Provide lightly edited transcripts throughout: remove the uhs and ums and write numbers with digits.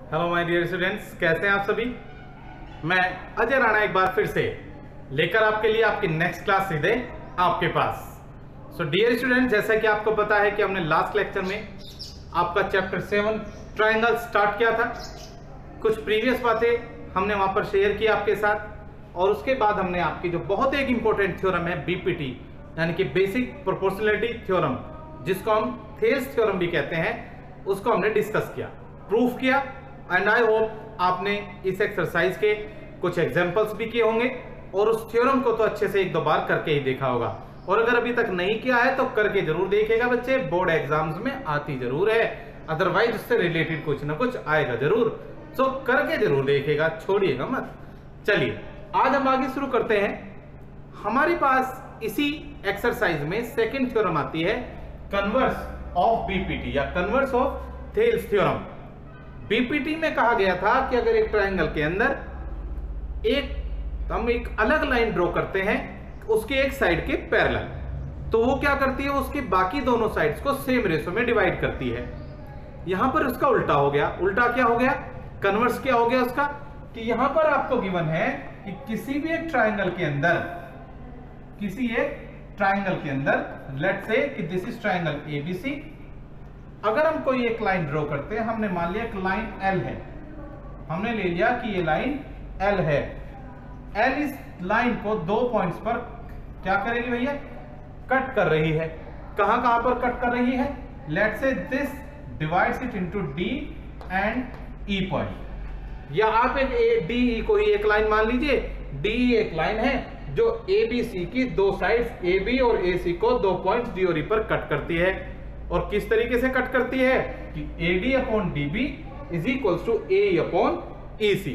Hello my dear students, कैसे हैं आप सभी। मैं अजय राणा एक बार फिर से लेकर आपके लिए आपकी नेक्स्ट क्लास सीधे आपके पास। सो डियर स्टूडेंट्स, जैसा कि आपको पता है कि हमने लास्ट लेक्चर में आपका चैप्टर 7 ट्रायंगल स्टार्ट किया था। कुछ प्रीवियस बातें हमने वहां पर शेयर की आपके साथ और उसके बाद हमने आपकी जो बहुत एक इंपॉर्टेंट थ्योरम है बीपीटी यानी कि बेसिक प्रोपोर्शनैलिटी थ्योरम, जिसको हम थेल्स थ्योरम भी कहते हैं, उसको हमने डिस्कस किया, प्रूफ किया। एंड आई होप आपने इस एक्सरसाइज के कुछ एग्जांपल्स भी किए होंगे और उस थ्योरम को तो अच्छे से एक दो बार करके ही देखा होगा। और अगर अभी तक नहीं किया है तो करके जरूर देखिएगा बच्चे, बोर्ड एग्जाम्स में आती जरूर है, अदरवाइज उससे रिलेटेड कुछ ना कुछ आएगा जरूर। सो करके जरूर देखिएगा, छोड़िएगा मत। चलिए आज हम आगे शुरू करते हैं। हमारे पास इसी एक्सरसाइज में सेकेंड थ्योरम आती है, कन्वर्स ऑफ बीपीटी या converse of Thales theorem. BPT में कहा गया था कि अगर एक ट्रायंगल के अंदर हम एक अलग लाइन ड्रॉ करते हैं उसके एक साइड के पैरेलल, तो वो क्या करती है, उसकी बाकी दोनों साइड्स को सेम रेशो में डिवाइड करती है। यहां पर उसका उल्टा हो गया। उल्टा क्या हो गया, कन्वर्स क्या हो गया उसका, कि यहां पर आपको गिवन है कि किसी भी एक ट्रायंगल के अंदर लेट्स से कि दिस इज ट्रायंगल एबीसी। अगर हम कोई एक लाइन ड्रॉ करते हैं, हमने मान लिया एक लाइन एल है, हमने ले लिया कि ये लाइन एल है। एल इस लाइन को दो पॉइंट्स पर क्या करेगी भैया, कट कर रही है। कहां कहां पर कट कर रही है, let's say this divides it into D and E point. या आप एक ए डी ई को ही एक लाइन मान लीजिए। डी एक लाइन है जो ए बी सी की दो साइड्स ए बी और ए सी को दो पॉइंट्स डी और ई पर कट करती है। और किस तरीके से कट करती है कि AD upon DB is equals to AE upon EC।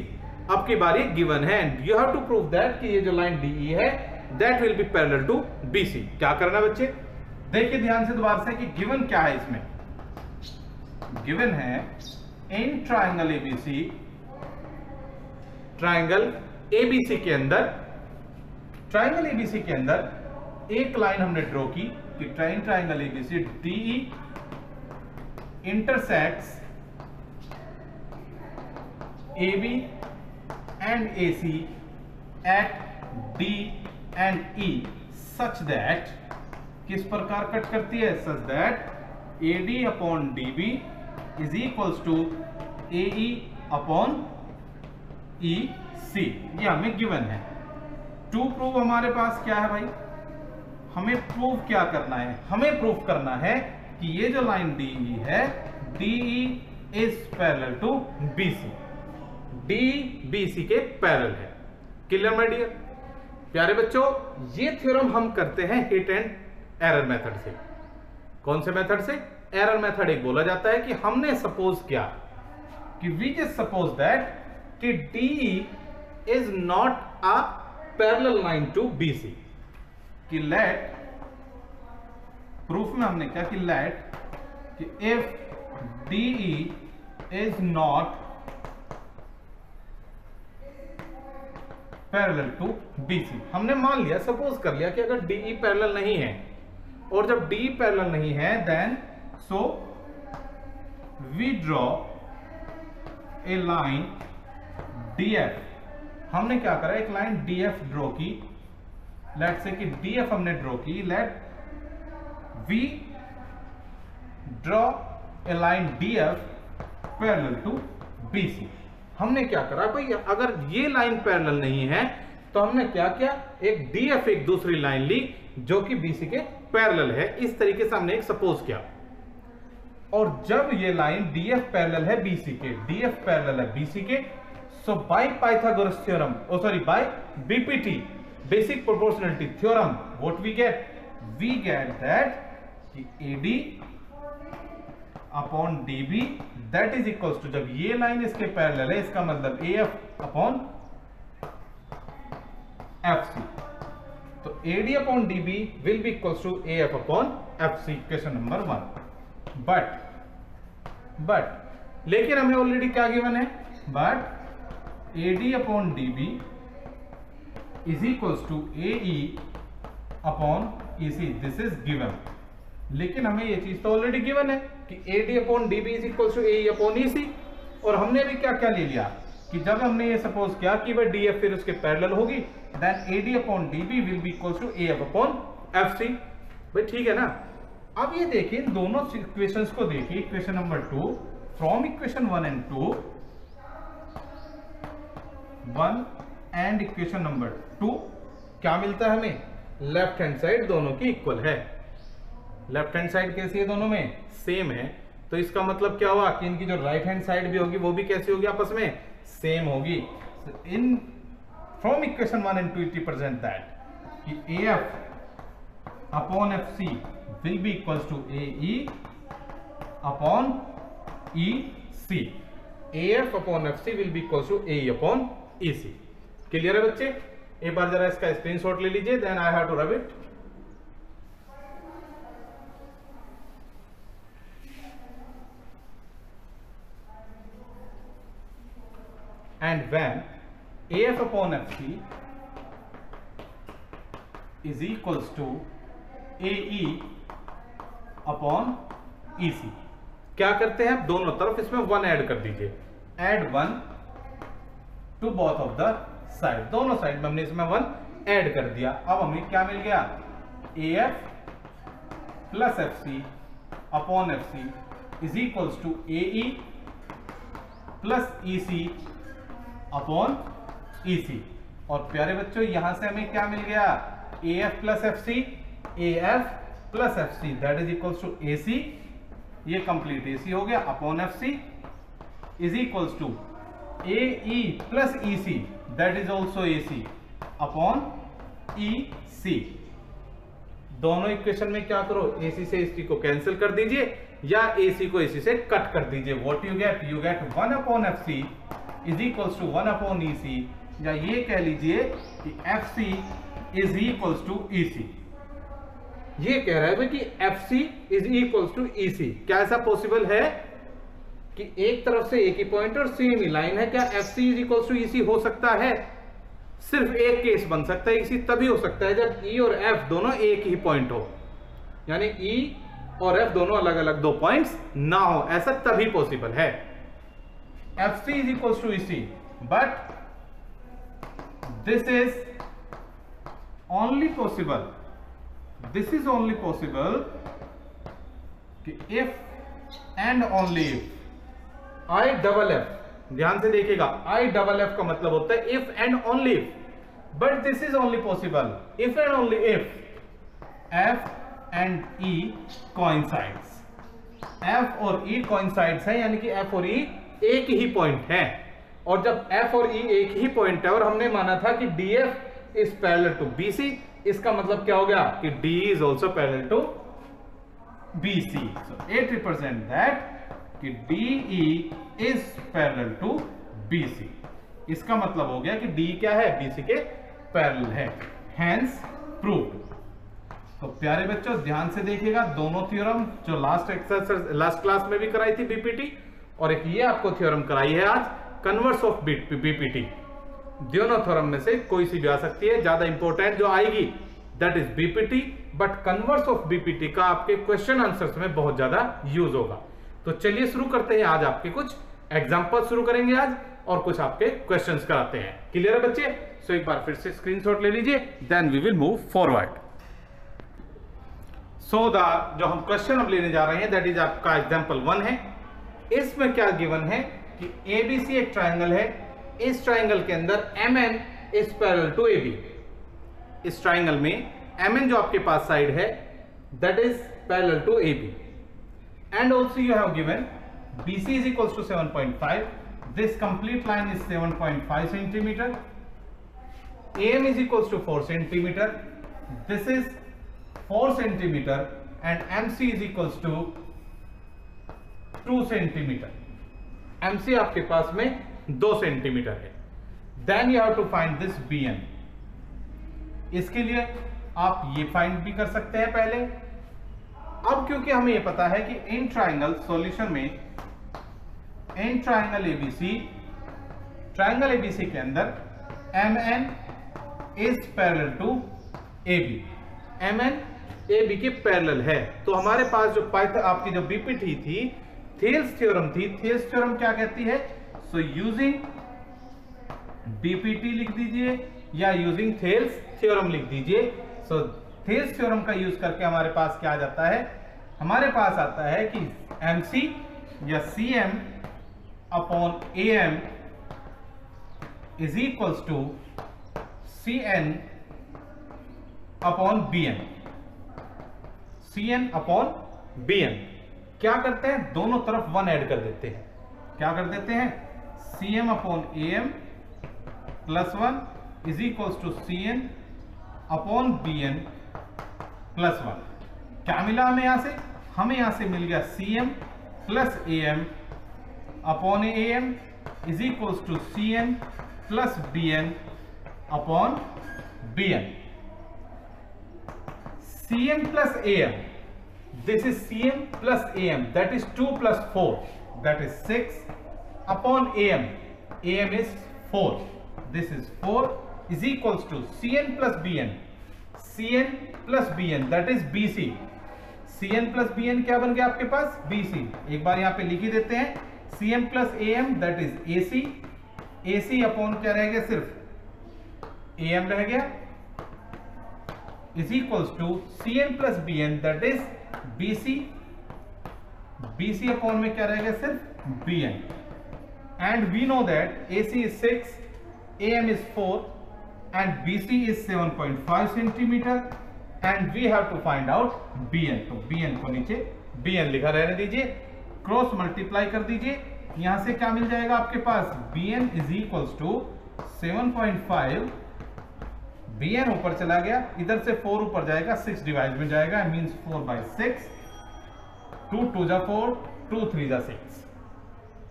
अब की बारी गिवन है, you have to prove that कि ये जो लाइन DE है that will be parallel to BC। क्या करना बच्चे, देखिए ध्यान से दोबारा से कि गिवन क्या है। इसमें गिवन है in triangle ABC, triangle ABC के अंदर एक लाइन हमने ड्रॉ की कि triangle ABC DE intersects AB and AC at D and E such that, किस प्रकार कट करती है, such that AD upon DB is equals to AE upon EC। ये हमें गिवन है। टू प्रूव हमारे पास क्या है भाई, हमें प्रूव क्या करना है, हमें प्रूव करना है कि ये जो लाइन DE है DE is parallel to BC, DE BC के पैरेलल है। क्लियर माय डियर प्यारे बच्चों, ये थ्योरम हम करते हैं हिट एंड एरर मेथड से। कौन से मेथड से, एरर मेथड एक बोला जाता है कि हमने सपोज किया कि वी जस्ट सपोज दैट कि DE is not a parallel line to BC। कि लेट, प्रूफ में हमने क्या कि लेट कि if DE is not parallel to BC। हमने मान लिया, सपोज कर लिया कि अगर DE पैरेलल नहीं है, और जब DE पैरेलल नहीं है then so we draw a line DF। हमने क्या करा, एक लाइन DF ड्रॉ की। लेट से कि DF हमने ड्रॉ की, let we draw a line DF parallel to BC। हमने क्या करा भाई, अगर ये लाइन पैरेलल नहीं है तो हमने क्या किया, एक DF एक दूसरी लाइन ली जो कि BC के पैरेलल है। इस तरीके से हमने एक सपोज किया। और जब ये लाइन DF पैरेलल है BC के, DF पैरेलल है BC के, so by Pythagoras theorem, by BPT basic proportionality theorem, what we get that कि AD upon DB that is equals to, जब ये लाइन इसके पैरेलल है इसका मतलब AF अपॉन FC। तो AD upon DB will be equals to AF upon FC, question number 1। But लेकिन हमें ऑलरेडी क्या गिवन है, but AD upon DB is equals to AE upon EC, this is given. लेकिन हमें ये चीज तो ऑलरेडी गिवन है कि AD upon DB is equals to AE upon EC। और हमने भी क्या क्या ले लिया कि जब हमने ये सपोज किया कि वह DF फिर उसके पैरेलल होगी, then AD upon DB will be equal to AF upon FC। भाई ठीक है ना। अब ये देखिए इन दोनों इक्वेशंस को देखिए, equation number 2 from equation 1 and 2, 1 and equation number 2 क्या मिलता है हमें, लेफ्ट हैंड साइड दोनों की इक्वल है। लेफ्ट हैंड साइड कैसी है, दोनों में सेम है, तो इसका मतलब क्या हुआ कि इनकी जो राइट हैंड साइड भी होगी वो भी कैसी होगी, आपस में सेम होगी। In from equation 1 and 2 it represent that कि AF upon FC will be equals to AE upon EC। AF upon FC will be equals to AE upon EC। Clear है बच्चे? एक बार जरा इसका स्क्रीनशॉट ले लीजिए, then I have to rub it. And when AF upon FC is equals to AE upon EC, क्या करते हैं आप, दोनों तरफ इसमें 1 ऐड कर दीजिए, add 1 to both of the side, दोनों साइड में हमने इसमें 1 ऐड कर दिया। अब हमें क्या मिल गया, AF plus FC upon FC is equals to AE plus EC upon EC। और प्यारे बच्चों यहां से हमें क्या मिल गया, AF plus FC, AF plus FC that is equals to AC, ये कंप्लीट AC हो गया, upon FC is equals to AE plus EC that is also AC upon EC। दोनों इक्वेशन में क्या करो, AC से AC को कैंसिल कर दीजिए या AC को AC से कट कर दीजिए। What you get 1 upon FC is equals to 1 upon EC, या ये कह लीजिए कि FC is equals to EC। ये कह रहा है कि FC is equals to EC। क्या ऐसा पॉसिबल है कि एक तरफ से एक ही पॉइंट और सेम ही लाइन है, क्या FC is equals to EC हो सकता है? सिर्फ एक केस बन सकता है, EC तभी हो सकता है जब E और F दोनों एक ही पॉइंट हो, यानी E और F दोनों अलग अलग दो पॉइंट्स ना हो, ऐसा तभी पॉसिबल है। FC is equals to EC, but this is only possible कि if and only if I double F, ध्यान से देखिएगा, I double F का मतलब होता है if and only if, but this is only possible if and only if F and E coincides। F और E coincides है, यानी कि F और E एक ही पॉइंट है, और जब F और E एक ही पॉइंट है और हमने माना था कि DF is parallel to BC, इसका मतलब क्या हो गया कि D is also parallel to BC। So it represent that कि DE is parallel to BC। इसका मतलब हो गया कि D क्या है, BC के पैरेलल है, हेंस प्रूव्ड। तो प्यारे बच्चों ध्यान से देखिएगा, दोनों थ्योरम जो लास्ट क्लास में भी कराई थी BPT, और एक ये आपको थ्योरम कराई है आज कन्वर्स ऑफ BPT। दोनों थ्योरम में से कोई सी भी आ सकती है, ज्यादा इंपॉर्टेंट जो आएगी that is BPT, but converse of BPT का आपके क्वेश्चन आंसर्स में बहुत ज्यादा यूज होगा। तो चलिए शुरू करते हैं, आज आपके कुछ एग्जांपल शुरू करेंगे आज और कुछ आपके क्वेश्चंस कराते हैं। क्लियर है बच्चे? सो एक बार फिर से स्क्रीनशॉट ले लीजिए, then we will move forward. So जो हम क्वेश्चन अब लेने जा रहे हैं दैट इज आपका एग्जांपल 1 है। इसमें क्या गिवन है कि ABC एक ट्राइंगल है, इस ट्राइंगल के अंदर MN is parallel to AB। इस ट्राइंगल में MN जो आपके पास साइड है that is parallel to AB, and also you have given BC is equals to 7.5, this complete line is 7.5 centimetre, AM is equals to 4 centimeter, this is 4 centimeter and MC is equals to 2 centimeter। MC आपके पास में 2 centimetre है। Then you have to find this BN। इसके लिए आप ये find भी कर सकते हैं पहले। अब क्योंकि हमें ये पता है कि इन ट्राइंगल सॉल्यूशन में इन ट्राइंगल ABC के अंदर MN is parallel to AB, MN AB के पैरेलल है। तो हमारे पास जो आपकी जो BPT थी थेल्स थ्योरम थी। थेल्स थ्योरम क्या कहती है? सो यूजिंग डीपीटी लिख दीजिए या यूजिंग थेल्स थ्योरम लिख दीजिए। सो थेल्स थ्योरम का यूज करके हमारे पास क्या आ जाता है? हमारे पास आता है कि MC या CM upon AM is equals to CN upon BN। CN upon BN क्या करते हैं? दोनों तरफ 1 ऐड कर देते हैं। क्या कर देते हैं? CM upon AM plus 1 is equals to CN upon BN plus 1। क्या मिला हमें यहां से? हमें यहां से मिल गया CM plus AM upon AM is equals to CN plus BN upon BN। CM plus AM, this is CM plus AM, that is 2 plus 4, that is 6 upon AM, AM is 4, this is 4 is equals to CN plus BN, CN plus BN that is BC, CN plus BN क्या बन गया आपके पास? BC। एक बार यहाँ पे लिख ही देते हैं, CM plus AM that is AC, AC upon क्या रह गया? सिर्फ AM रह गया is equals to CN plus BN that is BC, BC upon में क्या रहेगा? सिर्फ BN। and we know that AC is 6, AM is 4 and BC is 7.5 centimeter and we have to find out BN। तो BN को नीचे BN लिखा रहने दीजिए, क्रॉस मल्टीप्लाई कर दीजिए। यहां से क्या मिल जाएगा आपके पास? BN is equals to 7.5, BN ऊपर चला गया, इधर से 4 ऊपर जाएगा, 6 डिवाइड में जाएगा, मींस 4/6, 2 2 जा 4, 2 3 जा 6,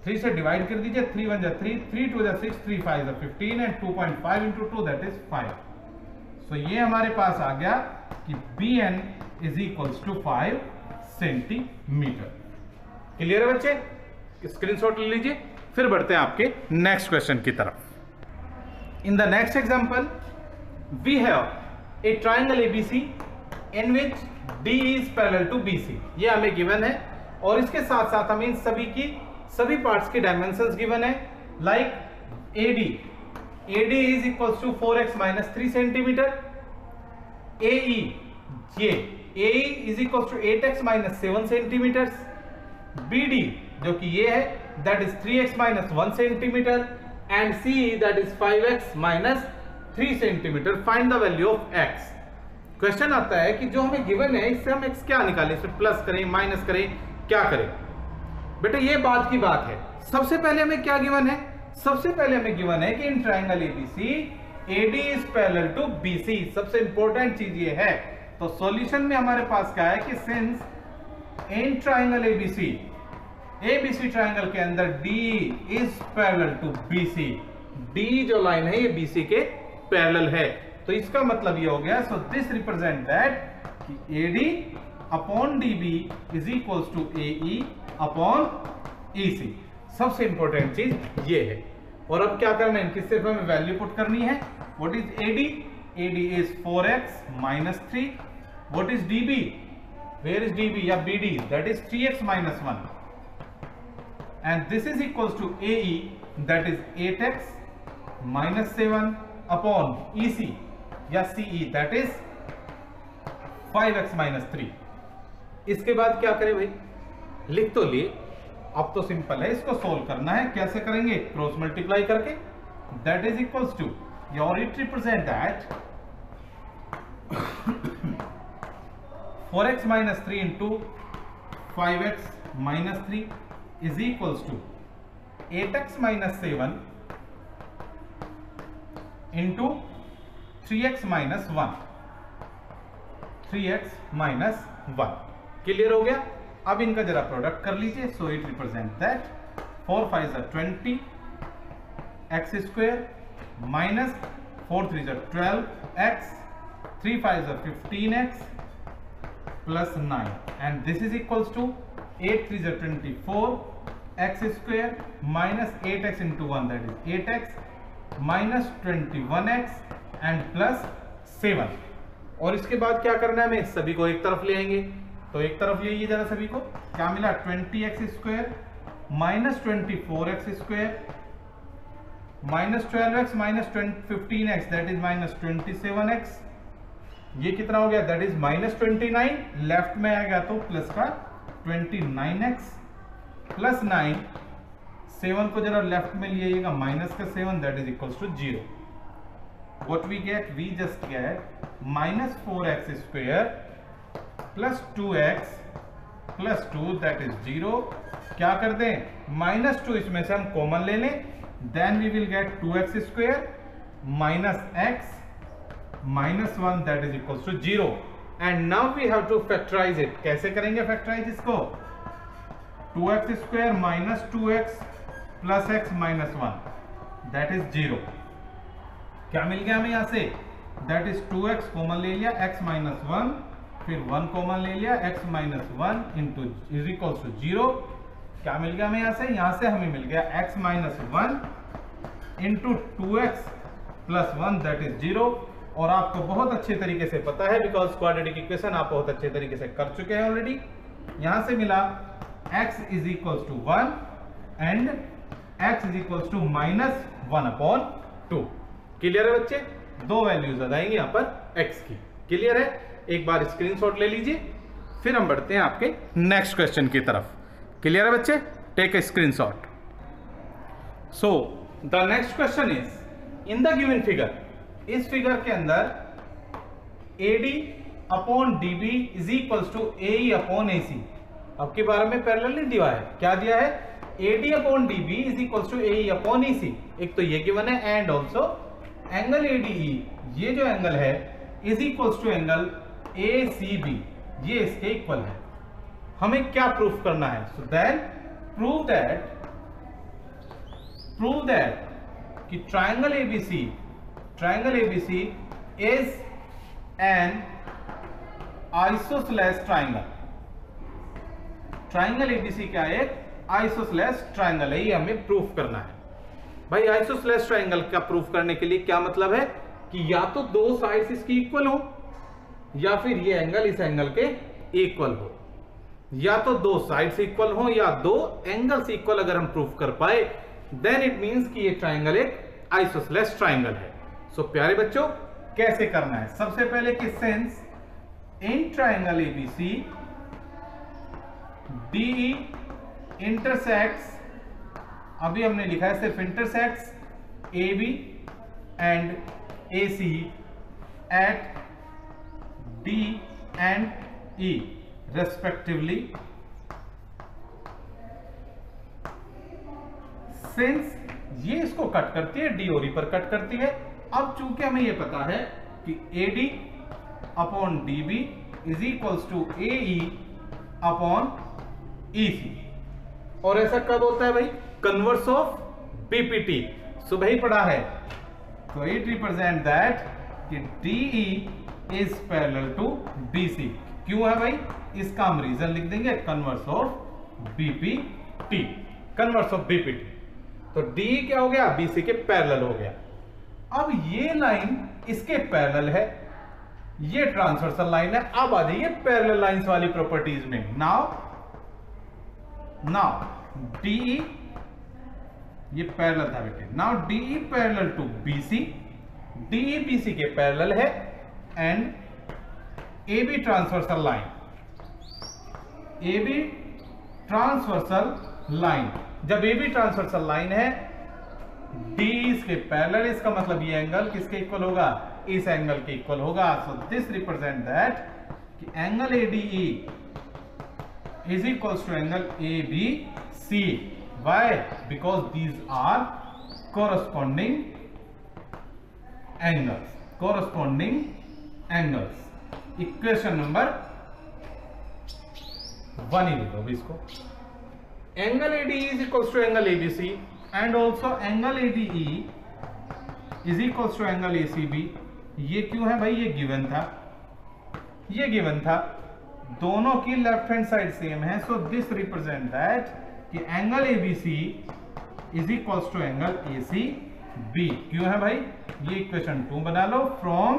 3 से डिवाइड कर दीजिए, 3 1 जा 3, 3 2 जा 6, 3 5 जा 15 एंड 2.5 into 2 that is 5। सो ये हमारे पास आ गया कि BN is equals to 5 centimetre. Clear है बच्चे? स्क्रीनशॉट ले लीजिए। फिर बढ़ते हैं आपके नेक्स्ट क्वेश्चन की तरफ। In the next example we have a triangle ABC in which D is parallel to BC। ये हमें गिवन है और इसके साथ साथ हमें इन सभी पार्ट्स के डायमेंशंस गिवन है। Like AD is equals to 4x minus 3 centimetre. AE is equals to 8x minus 7 centimetre. BD जो कि ये है that is 3x minus 1 centimetre and CE that is 5x minus 3 centimetre. Find the value of x। Question आता है कि जो हमें given है इससे हम x क्या निकालें? इसमें प्लस करें, माइनस करें, क्या करें? बेटा ये बात की बात है। सबसे पहले हमें क्या गिवन है? सबसे पहले हमें गिवन है कि in triangle ABC AD is parallel to BC। सबसे इंपॉर्टेंट चीज ये है। तो सॉल्यूशन में हमारे पास क्या है कि since in triangle ABC triangle के अंदर D is parallel to BC, D जो लाइन है ये BC के पैरेलल है, तो इसका मतलब ये हो गया। सो दिस रिप्रेजेंट दैट कि AD upon DB is equals to AE upon EC। सबसे इंपॉर्टेंट चीज ये है। और अब क्या करना है? इनकी सिर्फ हमें वैल्यू पुट करनी है। What is AD? AD is 4x minus 3। What is DB? Where is DB या BD? That is 3x minus 1 and this is equals to AE that is 8x minus 7 upon EC या CE that is 5x minus 3। इसके बाद क्या करें भाई? लिख तो लिए, अब तो सिंपल है, इसको सोल्व करना है। कैसे करेंगे? क्रॉस मल्टीप्लाई करके। that is equals to, or it represent that 4x minus 3 into 5x minus 3 is equals to 8x minus 7 into 3x minus 1, 3x minus 1। Clear हो गया? अब इनका जरा प्रोडक्ट कर लीजिए। So it represent that 4 5 20 x square minus 4 3 12x, 3 5 15x plus 9 and this is equals to 8 3 24 x square minus 8x into 1 that is 8x minus 21x and plus 7। और इसके बाद क्या करना है? हमें सभी को एक तरफ ले आएंगे। तो एक तरफ ले आइए जरा सभी को। क्या मिला 20x² minus 24x² minus 12x minus 15x that is minus 27x। ये कितना हो गया दैट इज माइनस 29, लेफ्ट में आएगा तो प्लस का 29x प्लस 9, 7 को जरा लेफ्ट में लिएगा माइनस का 7 that is equals to 0। What we get, we just get minus 4x² plus 2x plus 2 that is 0। क्या कर दें, माइनस 2 इसमें से हम कॉमन ले लें, then we will get 2x² minus x minus 1 that is equals to 0। And now we have to factorise it. कैसे करेंगे फैक्टराइज इसको, 2x² minus 2x plus x minus 1 that is 0। क्या मिल गया हमें यहां से, दैट इज 2x कॉमन ले लिया, x माइनस 1 फिर 1 कॉमन ले लिया, x minus 1 into is equals to 0। क्या मिल गया हमें यहां से हमें मिल गया x minus 1 into 2x plus 1 that is 0। और आपको बहुत अच्छे तरीके से पता है बिकॉज क्वाड्रेटिक इक्वेशन आप बहुत अच्छे तरीके से कर चुके हैं ऑलरेडी। यहां से मिला x is equals to 1 and x is equals to minus 1/2। Clear है बच्चे, दो वैल्यूज आ जाएंगी यहां पर x की। क्लियर है, एक बार स्क्रीनशॉट ले लीजिए, फिर हम बढ़ते हैं आपके नेक्स्ट क्वेश्चन की तरफ। क्लियर है बच्चे, take a screenshot. So the next question is in the given figure, इस फिगर के अंदर AD upon DB is equals to AE upon AC। अब के बारे में पैरेलल नहीं दिया है, क्या दिया है, AD upon DB is equals to AE upon EC। एक तो ये गिवन है एंड ऑल्सो एंगल ADE, ये जो एंगल है is equals to angle ACB, ये इसके इक्वल है। हमें क्या प्रूफ करना है, सो देन प्रूव दैट कि triangle ABC is an isosceles triangle। Triangle ABC क्या है, एक आइसोसेलेस ट्राइंगल है, ये हमें प्रूफ करना है। भाई आइसोसेलेस ट्राइंगल का प्रूफ करने के लिए क्या मतलब है कि या तो दो साइड्स इसकी इक्वल हो या फिर ये एंगल इस एंगल के इक्वल हो, या तो दो साइड्स इक्वल हो या दो एंगल्स इक्वल अगर हम प्रूफ कर पाए देन इट मींस कि ये ट्राइंगल एक आइसोसेलेस ट्राइंगल है। सो प्यारे बच्चों कैसे करना है, सबसे पहले कि since in triangle ABC DE intersects, अभी हमने लिखा है सिर्फ intersects AB and AC at D and E respectively, since ये इसको कट करती है, D और E पर कट करती है। अब चूंकि हमें ये पता है कि AD upon DB is equals to AE upon EC, और ऐसा कब होता है भाई, कन्वर्स ऑफ BPT। सो भाई पढ़ा है, तो इट रिप्रेजेंट दैट कि DE is parallel to BC। क्यों है भाई, इसका हम रीजन लिख देंगे, converse of BPT, converse of BPT। तो DE क्या हो गया, BC के पैरेलल हो गया। अब ये लाइन इसके पैरेलल है, ये ट्रांसवर्सल लाइन है। अब आ जाइए पैरेलल लाइंस वाली प्रॉपर्टीज में। नाउ DE, ये पैरेलल था बेटे, now DE parallel to BC, DE BC के पैरेलल है and AB transversal line, AB transversal line, जब AB ट्रांसवर्सल लाइन है D इसके पैरेलल, इसका मतलब ये एंगल किसके इक्वल होगा, इस एंगल के इक्वल होगा। सो दिस रिप्रेजेंट दैट कि angle ADE is equals to angle ABC। Why, because these are corresponding angles. Equation number 1 ही लिखो इसको, angle ADE is equals to angle ABC and also angle ADE is equals to angle ACB। ये क्यों है भाई, ये given था, दोनों की लेफ्ट हैंड साइड सेम है। सो दिस रिप्रेजेंट दैट कि angle ABC is equals to angle ACB। क्यों है भाई, ये इक्वेशन 2 बना लो from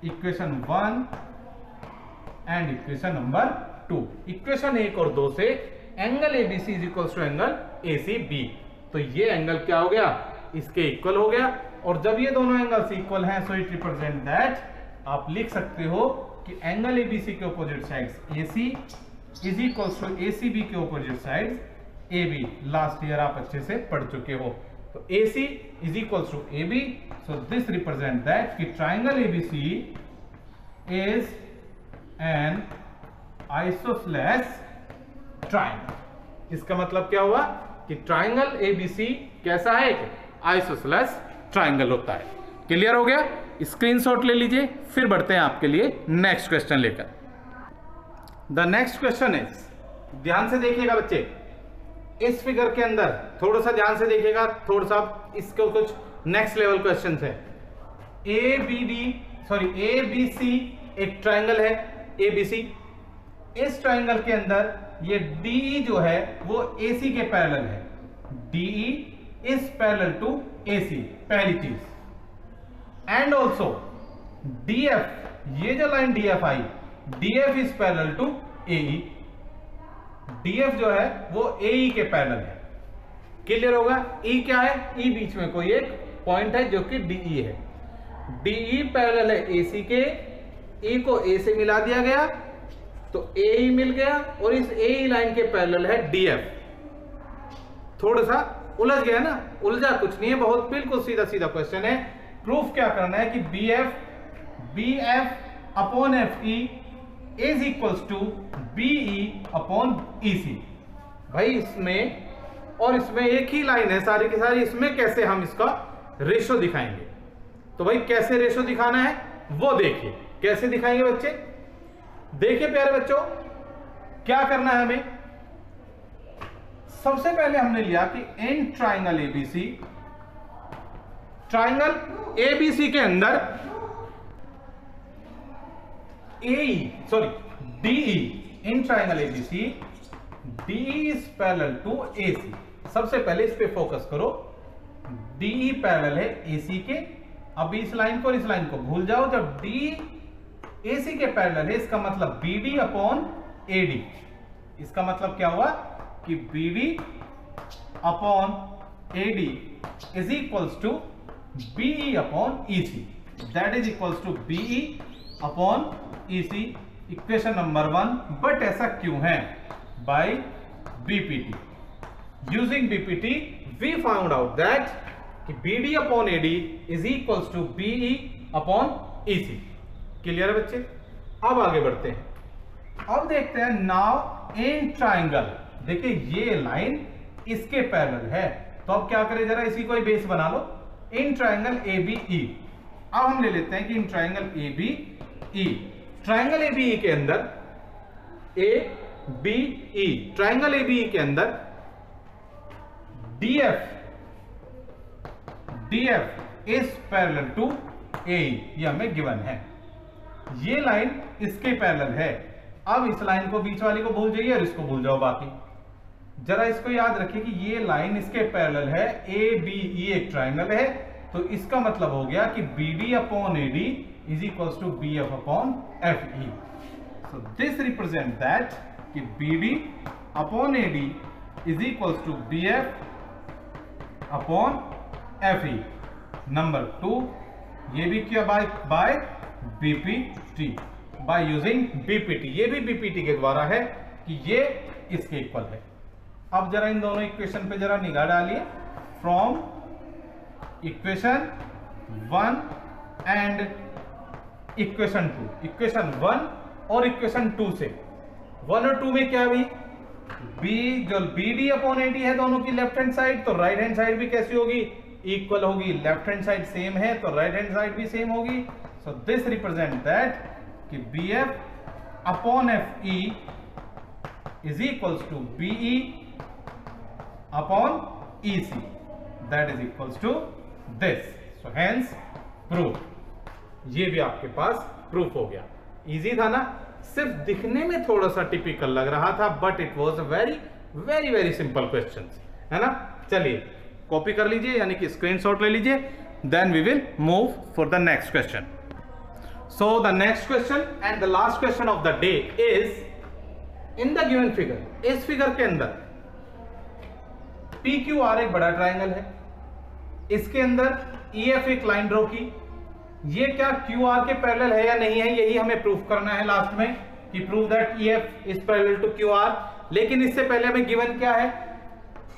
equation 1 and equation number 2। Equation 1 और 2 से angle ABC is equal to angle ACB, तो ये एंगल क्या हो गया, इसके इक्वल हो गया। और जब ये दोनों एंगल्स इक्वल हैं सो इट रिप्रेजेंट दैट, आप लिख सकते हो कि एंगल ABC के opposite sides AC is equal to ACB के opposite sides AB। Last year आप अच्छे से पढ़ चुके हो। तो AC is equal to AB, so this represent that कि triangle ABC is an isosceles triangle. इसका मतलब क्या हुआ कि ट्राइंगल ABC कैसा है, आइसोसेलेस ट्राइंगल होता है। क्लियर हो गया? स्क्रीनशॉट ले लीजिए, फिर बढ़ते हैं आपके लिए नेक्स्ट क्वेश्चन लेकर। द नेक्स्ट क्वेश्चन इज, ध्यान से देखिएगा बच्चे, इस फिगर के अंदर थोड़ा सा ध्यान से देखिएगा, थोड़ा सा इसको कुछ नेक्स्ट लेवल क्वेश्चन है। ABC एक ट्राइंगल है ABC। इस ट्राइंगल के अंदर ये DE जो है वो AC के पैरेलल है। DE is parallel to AC, पहली चीज। एंड ऑल्सो DF, ये जो लाइन DF आई, DF is parallel to AE। DF जो है वो AE के पैरेलल है। क्लियर होगा? E क्या है? E बीच में कोई एक पॉइंट है जो कि DE है। DE पैरेलल है AC के, E को A से मिला दिया गया तो AE मिल गया, और इस AE लाइन के पैरेलल है DF। थोड़ा सा उलझ गया ना? उलझा कुछ नहीं है, बहुत बिल्कुल सीधा सीधा क्वेश्चन है। प्रूफ क्या करना है कि BF upon FE is equals to BE upon EC। भाई इसमें और इसमें एक ही लाइन है सारी की सारी, इसमें कैसे हम इसका रेशो दिखाएंगे? तो भाई कैसे रेशो दिखाना है वो देखिए। कैसे दिखाएंगे बच्चे? देखिए प्यारे बच्चों, क्या करना है हमें। सबसे पहले हमने लिया कि in triangle ABC, triangle ABC के अंदर DE, in triangle ABC DE is parallel to AC। सबसे पहले इस पे फोकस करो। DE पैरेलल है AC के। अब इस लाइन को और इस लाइन को भूल जाओ। जब DE AC के पैरेलल है, इसका मतलब BD अपॉन AD। इसका मतलब क्या हुआ कि BD upon AD is equals to BE upon EC, that is equals to BE upon EC, equation number 1। But ऐसा क्यों है? By BPT, using BPT we found out that कि BD upon AD is equals to BE upon EC। Clear है बच्चे? अब आगे बढ़ते हैं। अब देखते हैं नाउ इन ट्राइंगल। देखिए ये लाइन इसके पैरेलल है, तो अब क्या करें, जरा इसी को ही बेस बना लो। इन ट्राइंगल ABE। अब हम ले लेते हैं कि in triangle ABE, triangle ABE के अंदर ABE, ट्राइंगल ABE के अंदर DF is parallel to AE, ये हमें गिवन है। ये लाइन इसके पैरेलल है। अब इस लाइन को, बीच वाली को भूल जाइए और इसको भूल जाओ बाकी। जरा इसको याद रखिए कि ये लाइन इसके पैरेलल है। ABE एक ट्राइंगल है, तो इसका मतलब हो गया कि BD upon AD is equals to BF upon FE। So this represent that कि BD upon AD is equals to BF upon FE। Number 2, ये भी किया by BPT, by using BPT। ये भी BPT के द्वारा है कि ये इसके इक्वल है। अब जरा इन दोनों इक्वेशन पे जरा निगाह डालिए। From equation 1 and equation 2, equation 1 और इक्वेशन 2 से 1 और 2 में क्या भी जो BD अपॉन AD है दोनों की लेफ्ट हैंड साइड, तो राइट हैंड साइड भी कैसी होगी? इक्वल होगी। लेफ्ट हैंड साइड सेम है तो राइट हैंड साइड भी सेम होगी। सो दिस रिप्रेजेंट दैट कि BF upon FE is equals to BE upon EC, that is equals to this. So hence proof. ये भी आपके पास प्रूफ हो गया। इजी था ना? सिर्फ दिखने में थोड़ा सा टिपिकल लग रहा था, but it was a very very very simple question, है ना? चलिए कॉपी कर लीजिए, यानी कि स्क्रीनशॉट ले लीजिए, then we will move for the next question. So the next question and the last question of the day is in the given figure, इस फिगर के अंदर PQR एक बड़ा ट्राइंगल है, इसके अंदर EF एक लाइन ड्रॉ की, ये क्या QR के पैरेलल है या नहीं है, यही हमें प्रूफ करना है लास्ट में कि prove that EF is parallel to QR। लेकिन इससे पहले हमें गिवन क्या है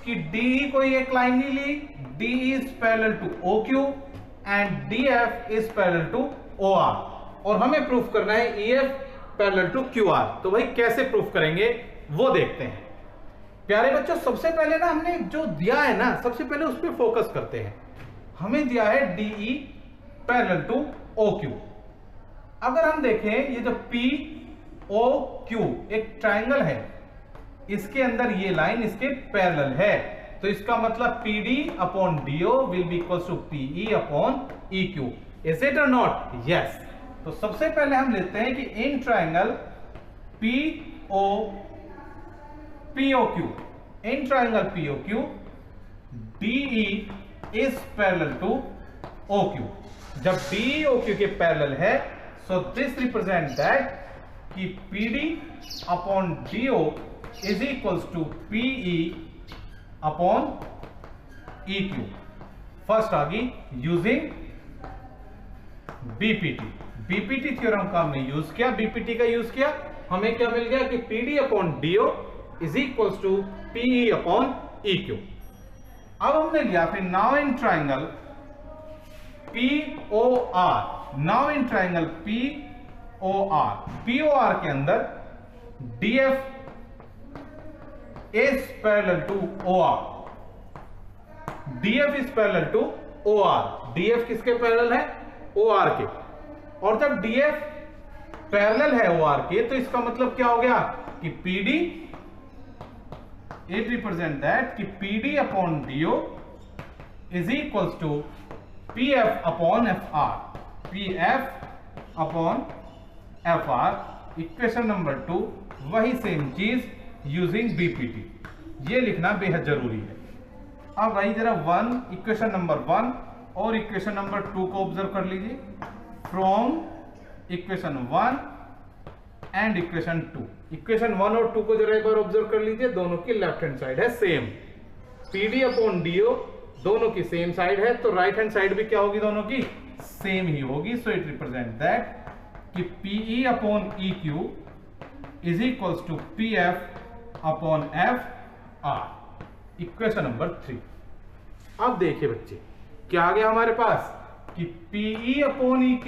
कि DE कोई एक लाइन नहीं ली, DE is parallel to OQ and DF is parallel to OR, और हमें प्रूफ करना है EF पैरेलल टू QR। तो भाई कैसे प्रूफ करेंगे वो देखते हैं। प्यारे बच्चों, सबसे पहले ना हमने जो दिया है ना, सबसे पहले उस पर फोकस करते हैं। हमें दिया है DE पैरेलल टू OQ। अगर हम देखें ये जो POQ एक ट्राइंगल है, इसके अंदर ये लाइन इसके पैरेलल है, तो इसका मतलब PD upon DO will be equal to PE upon EQ। Is it और नॉट? यस। तो सबसे पहले हम लेते हैं कि in triangle POQ, in triangle POQ DE is parallel to OQ। जब DE OQ के पैरेलल है, सो दिस रिप्रेजेंट दैट कि PD upon DO is equals to PE upon EQ। First आ गई यूजिंग BPT थ्योरम का हमने use किया, BPT का यूज किया, हमें क्या मिल गया कि PD upon DO is equals to PE upon EQ। अब हमने लिया फिर now in triangle POR, now in triangle POR के अंदर DF is parallel to OR, DF is parallel to OR। DF किसके पैरेलल है? OR के। और जब DF पैरेलल है OR के, तो इसका मतलब क्या हो गया कि PD, इट रिप्रेजेंट दैट कि PD upon DO is equals to PF upon FR, PF upon FR। Equation number 2 वही सेम चीज यूजिंग BPT, ये लिखना बेहद जरूरी है। अब भाई जरा इक्वेशन नंबर 1 और इक्वेशन नंबर 2 को ऑब्जर्व कर लीजिए। From equation 1 and equation 2, equation 1 और 2 को जरा एक बार ऑब्जर्व कर लीजिए, दोनों की लेफ्ट हैंड साइड है सेम, PD अपॉन DO दोनों की सेम साइड है, तो राइट हैंड साइड भी क्या होगी? दोनों की सेम ही होगी। सो इट रिप्रेजेंट दैट कि PE upon EQ is equals to PF upon FR। Equation number 3। अब देखिए बच्चे क्या आ गया हमारे पास कि PE upon EQ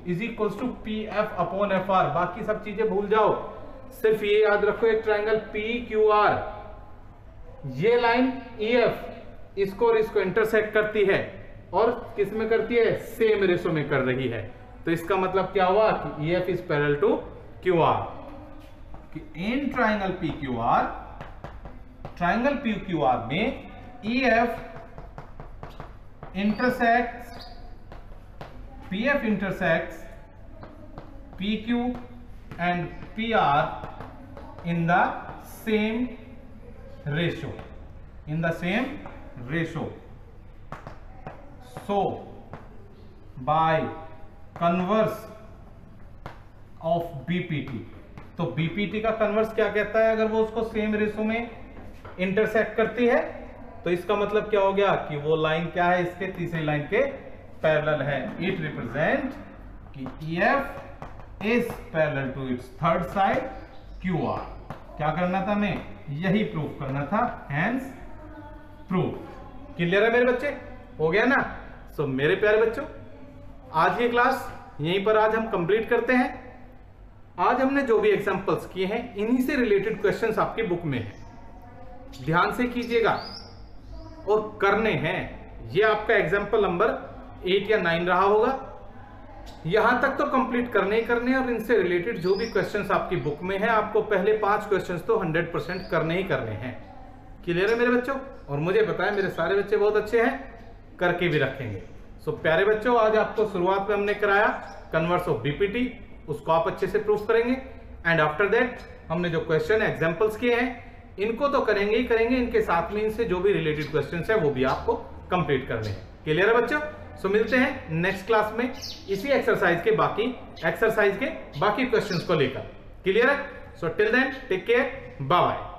is equals to PF upon FR। बाकी सब चीजें भूल जाओ, सिर्फ ये याद रखो एक ट्राइंगल PQR, ये लाइन EF इसको और इसको इंटरसेक्ट करती है, और किस में करती है? सेम रेशो में कर रही है। तो इसका मतलब क्या हुआ कि EF is parallel to QR। In triangle PQR में EF intersects, PF intersects PQ and PR in the same ratio, so by converse of BPT, तो BPT का कन्वर्स क्या कहता है? अगर वो उसको सेम रेशो में इंटरसेक्ट करती है, तो इसका मतलब क्या हो गया कि वो लाइन क्या है? इसके तीसरी लाइन के पैरेलल है। इट रिप्रेजेंट कि EF is parallel to its third side QR। क्या करना था हमें? यही प्रूफ करना था, हैंस प्रूफ। क्लियर है मेरे बच्चे? हो गया ना? सो मेरे प्यारे बच्चों, आज की क्लास यहीं पर आज हम कंप्लीट करते हैं। आज हमने जो भी एग्जांपल्स किए हैं, इन्हीं से रिलेटेड क्वेश्चंस आपकी बुक में है, ध्यान से कीजिएगा और करने हैं। ये आपका एग्जांपल नंबर 8 या 9 रहा होगा। यहां तक तो कंप्लीट करने ही करने, और इनसे रिलेटेड जो भी क्वेश्चंस आपकी बुक में है, आपको पहले 5 क्वेश्चंस तो 100% करने ही करने हैं। क्लियर है मेरे बच्चों? और मुझे पता है मेरे सारे बच्चे बहुत अच्छे हैं, करके भी रखेंगे। सो प्यारे बच्चों, आज आपको शुरुआत में हमने कराया कन्वर्स ऑफ BPT, उसको आप अच्छे से प्रूफ करेंगे। एंड आफ्टर दैट हमने जो क्वेश्चन एग्जांपल्स किए हैं, इनको तो करेंगे ही करेंगे, इनके साथ में इनसे जो भी रिलेटेड क्वेश्चंस है वो भी आपको कंप्लीट करने हैं। क्लियर है बच्चों? सो मिलते हैं नेक्स्ट क्लास में इसी एक्सरसाइज के बाकी क्वेश्चंस को लेकर। क्लियर है? So till then take care. Bye bye.